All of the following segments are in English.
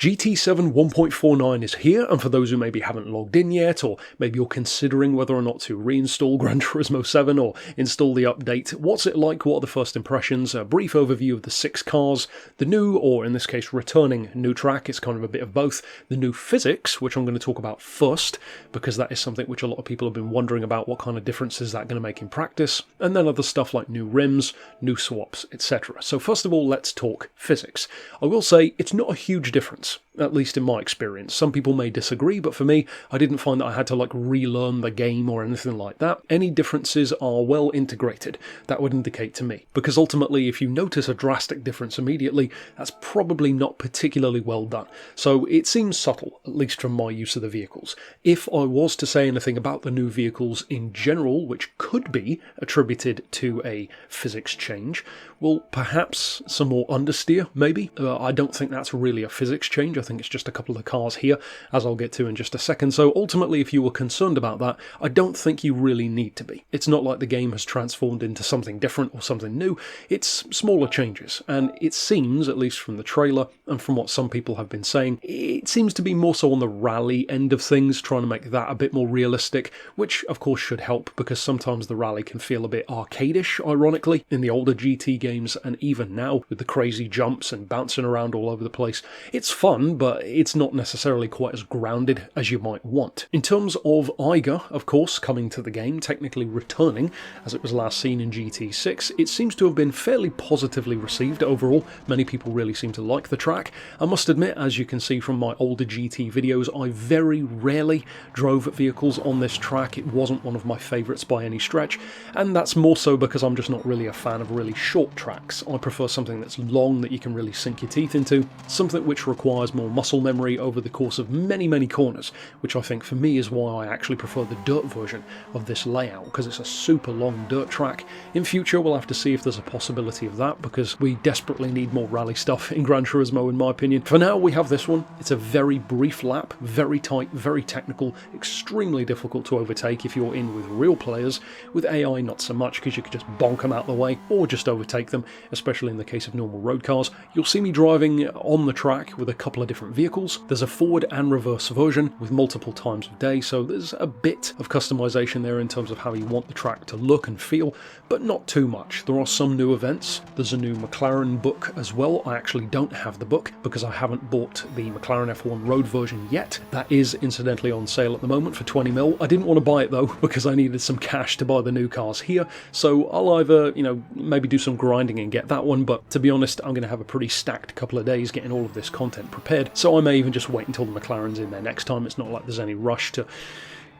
GT7 1.49 is here, and for those who maybe haven't logged in yet, or maybe you're considering whether or not to reinstall Gran Turismo 7 or install the update, what's it like, what are the first impressions, a brief overview of the 6 cars, the new, or in this case returning new track, it's kind of a bit of both, the new physics, which I'm going to talk about first, because that is something which a lot of people have been wondering about, what kind of difference is that going to make in practice, and then other stuff like new rims, new swaps, etc. So first of all, let's talk physics. I will say it's not a huge difference, at least in my experience. Some people may disagree, but for me, I didn't find that I had to relearn the game or anything like that. Any differences are well integrated, that would indicate to me. Because ultimately, if you notice a drastic difference immediately, that's probably not particularly well done. So it seems subtle, at least from my use of the vehicles. If I was to say anything about the new vehicles in general, which could be attributed to a physics change, well, perhaps some more understeer, maybe. I don't think that's really a physics change. I think it's just a couple of cars here, as I'll get to in just a second. So ultimately, if you were concerned about that, I don't think you really need to be. It's not like the game has transformed into something different or something new. It's smaller changes, and it seems, at least from the trailer and from what some people have been saying, it seems to be more so on the rally end of things, trying to make that a bit more realistic, which of course should help, because sometimes the rally can feel a bit arcadish, ironically, in the older GT games, and even now with the crazy jumps and bouncing around all over the place. It's fun, but it's not necessarily quite as grounded as you might want. In terms of Eiger, of course, coming to the game, technically returning, as it was last seen in GT6, it seems to have been fairly positively received overall. Many people really seem to like the track. I must admit, as you can see from my older GT videos, I very rarely drove vehicles on this track. It wasn't one of my favourites by any stretch, and that's more so because I'm just not really a fan of really short tracks. I prefer something that's long that you can really sink your teeth into, something which requires more muscle memory over the course of many, many corners, which I think for me is why I actually prefer the dirt version of this layout, because it's a super long dirt track. In future, we'll have to see if there's a possibility of that, because we desperately need more rally stuff in Gran Turismo, in my opinion. For now, we have this one. It's a very brief lap, very tight, very technical, extremely difficult to overtake if you're in with real players. With AI, not so much, because you could just bonk them out the way, or just overtake them, especially in the case of normal road cars. You'll see me driving on the track with a couple of different vehicles. There's a forward and reverse version with multiple times of day, so there's a bit of customization there in terms of how you want the track to look and feel, but not too much. There are some new events. There's a new McLaren book as well. I actually don't have the book because I haven't bought the McLaren F1 road version yet. That is incidentally on sale at the moment for 20 mil. I didn't want to buy it though because I needed some cash to buy the new cars here, so I'll either, maybe do some grinding and get that one, but to be honest, I'm going to have a pretty stacked couple of days getting all of this content prepared, so I may even just wait until the McLaren's in there next time. It's not like there's any rush to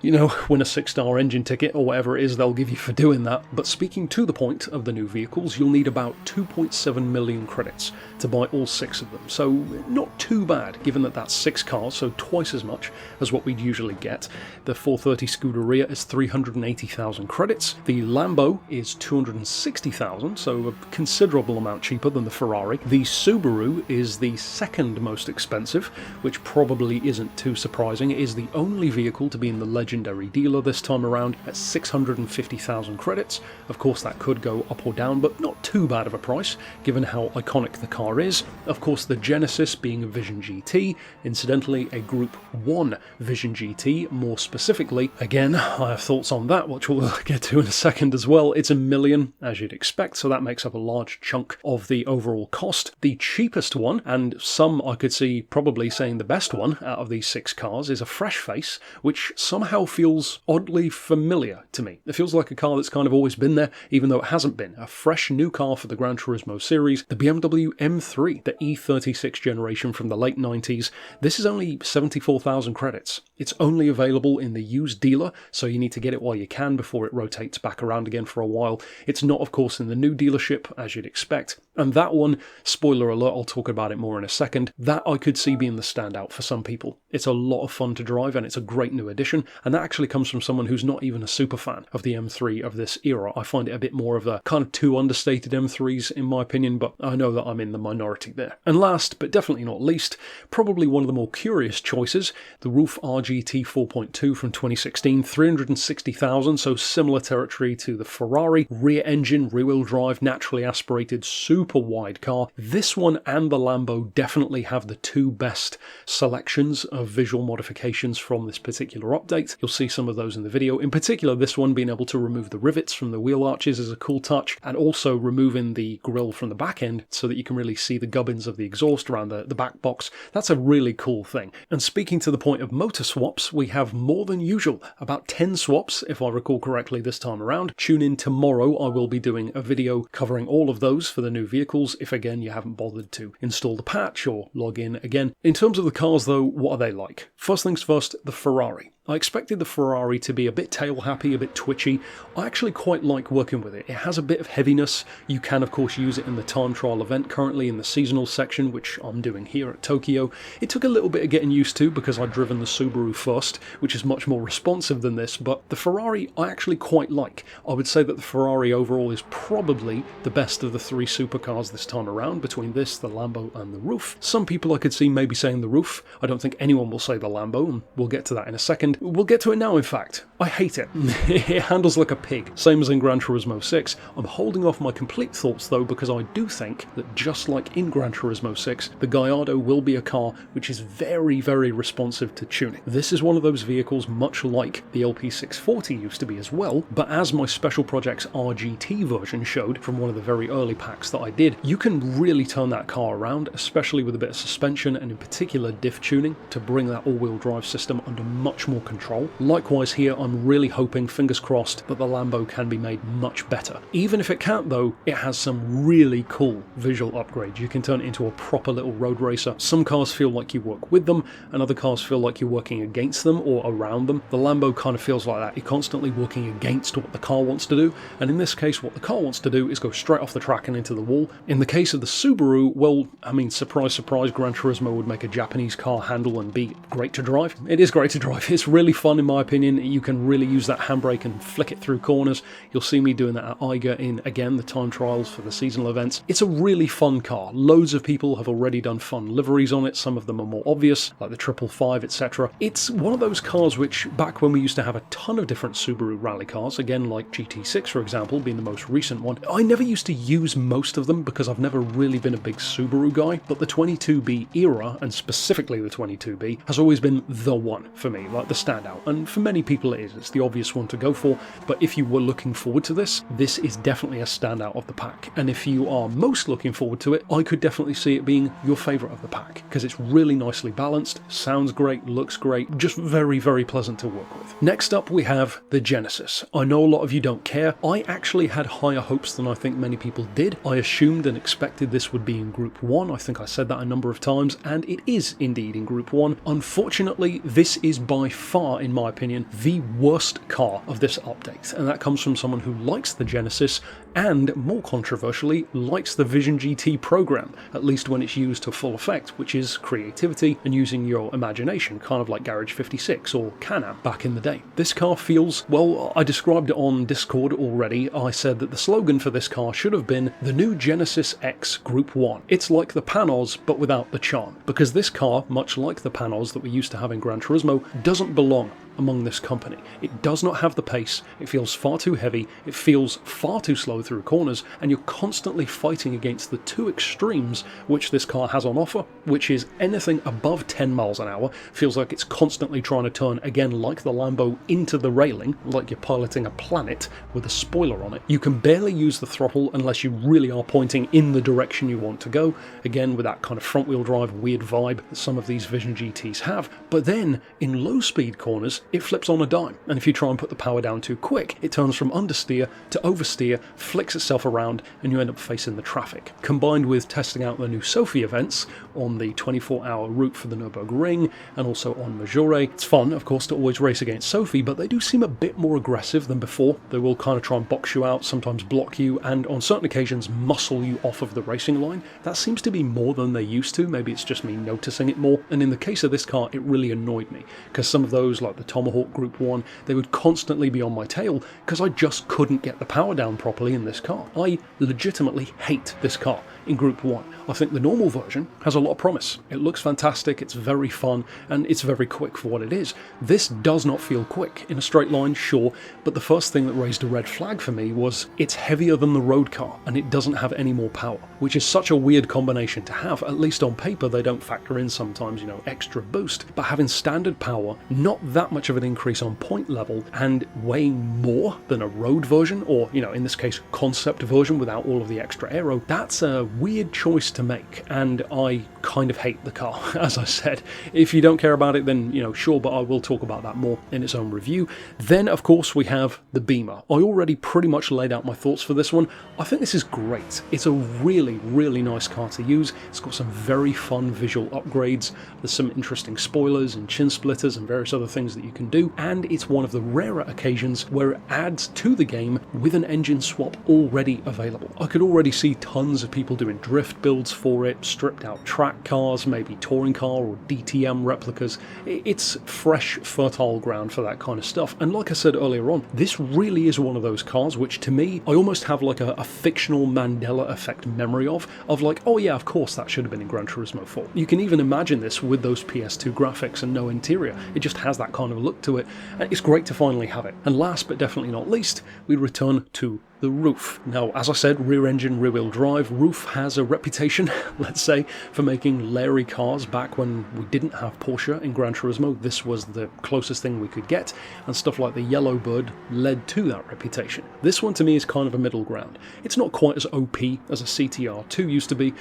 win a 6-star engine ticket or whatever it is they'll give you for doing that. But speaking to the point of the new vehicles, you'll need about 2.7 million credits to buy all 6 of them. So not too bad, given that that's 6 cars, so twice as much as what we'd usually get. The 430 Scuderia is 380,000 credits. The Lambo is 260,000, so a considerable amount cheaper than the Ferrari. The Subaru is the second most expensive, which probably isn't too surprising. It is the only vehicle to be in the legendary dealer this time around at 650,000 credits. Of course, that could go up or down, but not too bad of a price, given how iconic the car is. Of course, the Genesis being a Vision GT, incidentally a Group 1 Vision GT, more specifically. Again, I have thoughts on that, which we'll get to in a second as well. It's $1 million, as you'd expect, so that makes up a large chunk of the overall cost. The cheapest one, and some I could see probably saying the best one out of these 6 cars, is a fresh face, which somehow feels oddly familiar to me. It feels like a car that's kind of always been there, even though it hasn't been. A fresh new car for the Gran Turismo series, the BMW M3, the E36 generation from the late 90s. This is only 74,000 credits. It's only available in the used dealer, so you need to get it while you can before it rotates back around again for a while. It's not, of course, in the new dealership, as you'd expect. And that one, spoiler alert, I'll talk about it more in a second, that I could see being the standout for some people. It's a lot of fun to drive, and it's a great new addition, and that actually comes from someone who's not even a super fan of the M3 of this era. I find it a bit more of the kind of too understated M3s in my opinion, but I know that I'm in the minority there. And last, but definitely not least, probably one of the more curious choices, the RUF RGT 4.2 from 2016, 360,000, so similar territory to the Ferrari, rear engine, rear-wheel drive, naturally aspirated, super wide car. This one and the Lambo definitely have the two best selections of visual modifications from this particular update. You'll see some of those in the video. In particular, this one being able to remove the rivets from the wheel arches is a cool touch, and also removing the grille from the back end so that you can really see the gubbins of the exhaust around the back box. That's a really cool thing. And speaking to the point of motor swaps, we have more than usual, about 10 swaps if I recall correctly this time around. Tune in tomorrow, I will be doing a video covering all of those for the new vehicles if again you haven't bothered to install the patch or log in again. In terms of the cars though, what are they like? First things first, the Ferrari. I expected the Ferrari to be a bit tail happy, a bit twitchy. I actually quite like working with it. It has a bit of heaviness. You can of course use it in the time trial event currently in the seasonal section, which I'm doing here at Tokyo. It took a little bit of getting used to because I'd driven the Subaru first, which is much more responsive than this, but the Ferrari I actually quite like. I would say that the Ferrari overall is probably the best of the three supercars this time around, between this, the Lambo and the RUF. Some people I could see maybe saying the RUF. I don't think anyone will say the Lambo, and we'll get to that in a second. We'll get to it now, in fact. I hate it. It handles like a pig, same as in Gran Turismo 6. I'm holding off my complete thoughts though, because I do think that just like in Gran Turismo 6, the Gallardo will be a car which is very, very responsive to tuning. This is one of those vehicles much like the LP640 used to be as well, but as my Special Projects RGT version showed from one of the very early packs that I did, you can really turn that car around, especially with a bit of suspension and in particular diff tuning to bring that all-wheel drive system under much more control. Likewise here, I'm really hoping, fingers crossed, that the Lambo can be made much better. Even if it can't though, it has some really cool visual upgrades. You can turn it into a proper little road racer. Some cars feel like you work with them, and other cars feel like you're working against them or around them. The Lambo kind of feels like that. You're constantly working against what the car wants to do, and in this case what the car wants to do is go straight off the track and into the wall. In the case of the Subaru, well, I mean, surprise, surprise, Gran Turismo would make a Japanese car handle and be great to drive. It is great to drive. It's really fun in my opinion. You can really use that handbrake and flick it through corners. You'll see me doing that at Eiger in, again, the time trials for the seasonal events. It's a really fun car. Loads of people have already done fun liveries on it. Some of them are more obvious, like the 555, etc. It's one of those cars which, back when we used to have a ton of different Subaru rally cars, again like GT6 for example, being the most recent one, I never used to use most of them because I've never really been a big Subaru guy, but the 22B era, and specifically the 22B, has always been the one for me, like the standout. And for many people it is. It's the obvious one to go for, but if you were looking forward to this, this is definitely a standout of the pack. And if you are most looking forward to it, I could definitely see it being your favourite of the pack, because it's really nicely balanced, sounds great, looks great, just very, very pleasant to work with. Next up we have the Genesis. I know a lot of you don't care. I actually had higher hopes than I think many people did. I assumed and expected this would be in Group 1. I think I said that a number of times, and it is indeed in Group 1. Unfortunately, this is by far, in my opinion, the worst car of this update, and that comes from someone who likes the Genesis and, more controversially, likes the Vision GT program, at least when it's used to full effect, which is creativity and using your imagination, kind of like Garage 56 or Can-Am back in the day. This car feels, well, I described it on Discord already. I said that the slogan for this car should have been the new Genesis X Group 1. It's like the Panos, but without the charm, because this car, much like the Panos that we used to have in Gran Turismo, doesn't belong among this company. It does not have the pace, it feels far too heavy, it feels far too slow through corners, and you're constantly fighting against the two extremes which this car has on offer, which is anything above 10 miles an hour, feels like it's constantly trying to turn, again like the Lambo, into the railing, like you're piloting a planet with a spoiler on it. You can barely use the throttle unless you really are pointing in the direction you want to go, again with that kind of front wheel drive weird vibe that some of these Vision GTs have, but then in low speed corners it flips on a dime, and if you try and put the power down too quick, it turns from understeer to oversteer, flicks itself around, and you end up facing the traffic. Combined with testing out the new Sophy events on the 24-hour route for the Nürburgring, and also on Majore, it's fun, of course, to always race against Sophy, but they do seem a bit more aggressive than before. They will kind of try and box you out, sometimes block you, and on certain occasions muscle you off of the racing line. That seems to be more than they used to. Maybe it's just me noticing it more, and in the case of this car, it really annoyed me, because some of those, like the Tomahawk Group 1, they would constantly be on my tail because I just couldn't get the power down properly in this car. I legitimately hate this car in Group 1. I think the normal version has a lot of promise. It looks fantastic, it's very fun, and it's very quick for what it is. This does not feel quick. In a straight line, sure, but the first thing that raised a red flag for me was it's heavier than the road car, and it doesn't have any more power, which is such a weird combination to have. At least on paper, they don't factor in sometimes, extra boost, but having standard power, not that much of an increase on point level, and weighing more than a road version, or, in this case, concept version without all of the extra aero, that's a weird choice to make, and I kind of hate the car, as I said. If you don't care about it, then, sure, but I will talk about that more in its own review. Then, of course, we have the Beamer. I already pretty much laid out my thoughts for this one. I think this is great. It's a really, really nice car to use. It's got some very fun visual upgrades. There's some interesting spoilers and chin splitters and various other things that you can do, and it's one of the rarer occasions where it adds to the game with an engine swap already available. I could already see tons of people doing drift builds for it, stripped out track cars, maybe touring car or DTM replicas. It's fresh, fertile ground for that kind of stuff. And like I said earlier on, this really is one of those cars which, to me, I almost have like a fictional Mandela effect memory of like, oh yeah, of course that should have been in Gran Turismo 4. You can even imagine this with those PS2 graphics and no interior. It just has that kind of look to it, and it's great to finally have it. And last but definitely not least, we return to the RUF. Now, as I said, rear engine, rear wheel drive. RUF has a reputation, let's say, for making Larry cars. Back when we didn't have Porsche in Gran Turismo, this was the closest thing we could get, and stuff like the Yellowbird led to that reputation. This one to me is kind of a middle ground. It's not quite as OP as a CTR2 used to be,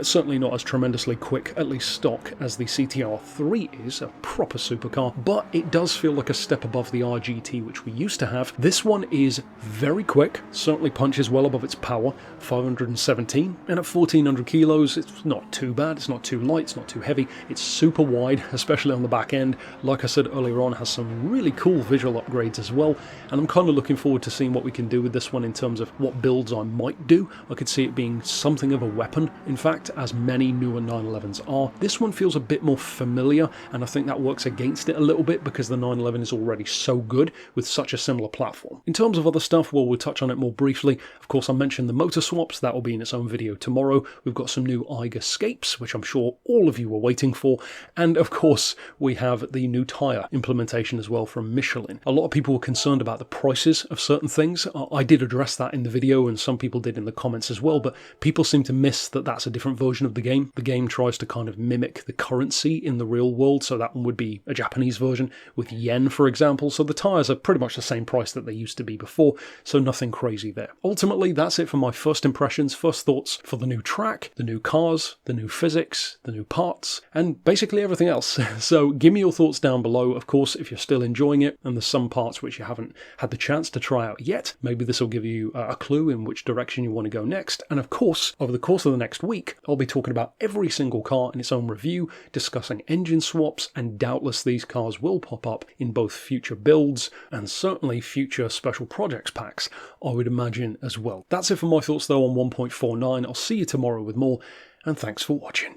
certainly not as tremendously quick, at least stock, as the CTR3 is, a proper supercar, but it does feel like a step above the RGT which we used to have. This one is very quick, certainly punches well above its power, 517, and at 1400 kilos it's not too bad, it's not too light, it's not too heavy, it's super wide, especially on the back end. Like I said earlier on, has some really cool visual upgrades as well, and I'm kind of looking forward to seeing what we can do with this one in terms of what builds I might do. I could see it being something of a weapon, in fact, as many newer 911s are. This one feels a bit more familiar, and I think that works against it a little bit because the 911 is already so good with such a similar platform. In terms of other stuff, well, we'll touch on it more briefly. Of course, I mentioned the motor swaps. That will be in its own video tomorrow. We've got some new Eiger scapes, which I'm sure all of you were waiting for. And of course, we have the new tyre implementation as well from Michelin. A lot of people were concerned about the prices of certain things. I did address that in the video, and some people did in the comments as well, but people seem to miss that that's a different version of the game. The game tries to kind of mimic the currency in the real world, so that one would be a Japanese version with yen, for example. So the tyres are pretty much the same price that they used to be before, so nothing crazy there. Ultimately, that's it for my first impressions, first thoughts for the new track, the new cars, the new physics, the new parts, and basically everything else. So give me your thoughts down below. Of course, if you're still enjoying it and there's some parts which you haven't had the chance to try out yet, maybe this will give you a clue in which direction you want to go next. And of course, over the course of the next week, I'll be talking about every single car in its own review, discussing engine swaps, and doubtless these cars will pop up in both future builds and certainly future special projects packs, I would imagine as well. That's it for my thoughts though on 1.49. I'll see you tomorrow with more, and thanks for watching.